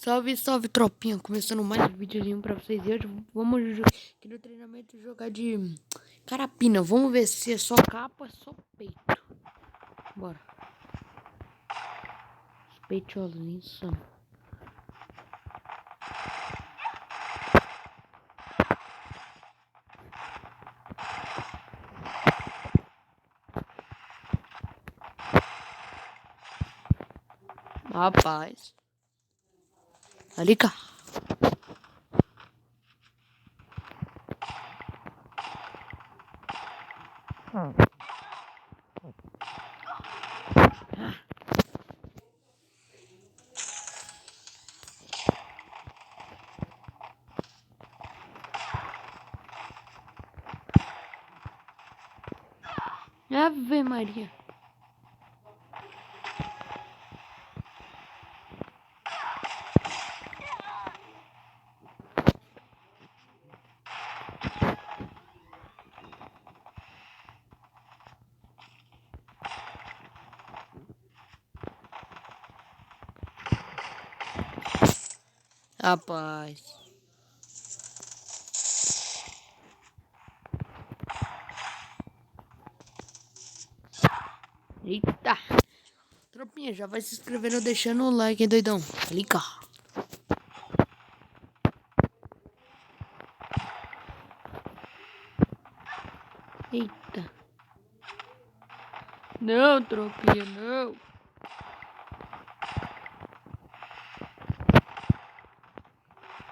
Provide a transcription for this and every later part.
Salve, salve, tropinha. Começando mais um videozinho pra vocês. E hoje vamos aqui no treinamento jogar de carapina. Vamos ver se é só capa ou é só peito. Bora. Os peitolos, insano. Rapaz. Ali, cá. Ave Maria. Rapaz. Eita. Tropinha, já vai se inscrevendo, deixando o like, hein, doidão. Ali, cá. Eita. Não, tropinha, não.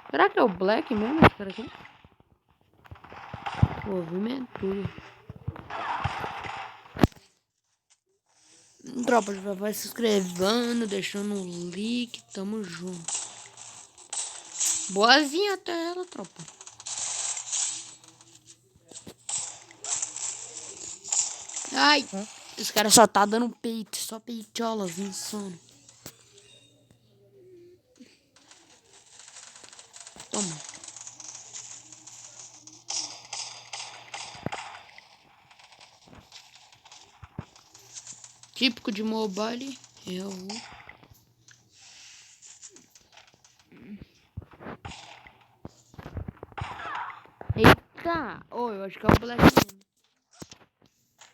Será que é o Black mesmo esse cara aqui? Movimentura. Tropa, já vai se inscrevendo, deixando um like, tamo junto. Boazinha até ela, tropa. Ai, esse cara só tá dando peito, só peitolas, insano. Toma. Típico de mobile, eu... Eita! Oh, eu acho que é o Black mesmo.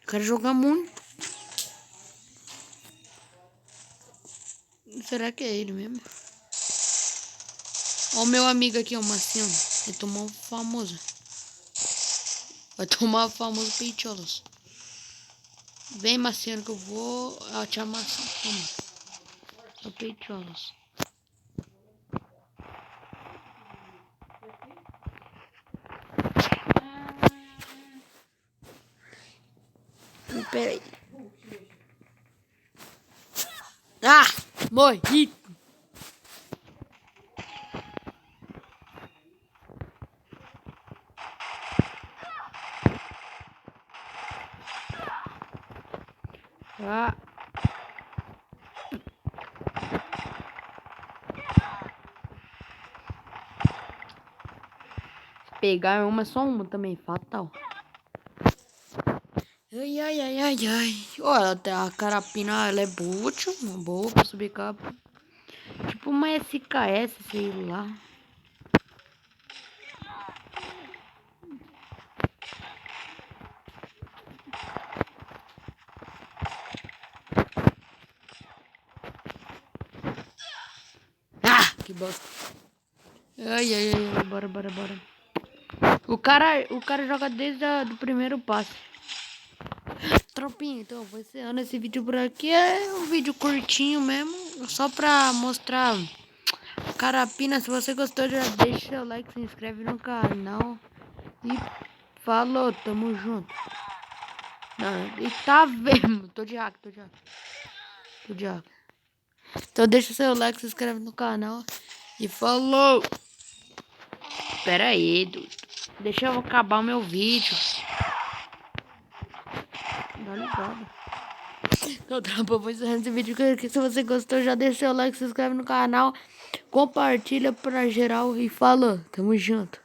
Eu quero jogar muito. Será que é ele mesmo? Ó o meu amigo aqui, o Marciano. Ele tomou um famoso. Vai tomar o famoso peitolas. Vem, Marciano, que eu vou te amassar. Toma. Só peitolas. Pera aí. Ah! Morri! Ah! Pegar uma, só uma também, fatal. Ai, ai, ai, ai, ai. Olha, a carapina, ela é boa, tio. Boa pra subir capa. Tipo uma SKS, sei lá. Ah, que bosta. Ai, ai, ai, bora, bora, bora. O cara joga desde o primeiro passe. Tropinha, então, vou encerrando esse vídeo por aqui. É um vídeo curtinho mesmo, só pra mostrar carapina. Se você gostou, já deixa seu like, se inscreve no canal. E falou, tamo junto. Não, e tá vendo? Tô de hack. Então deixa seu like, se inscreve no canal. E falou. Pera aí, dude. Deixa eu acabar o meu vídeo. Dá ligado. Então, trampa, vou encerrando esse vídeo aqui. Se você gostou, já deixa seu like, se inscreve no canal. Compartilha pra geral e falou. Tamo junto.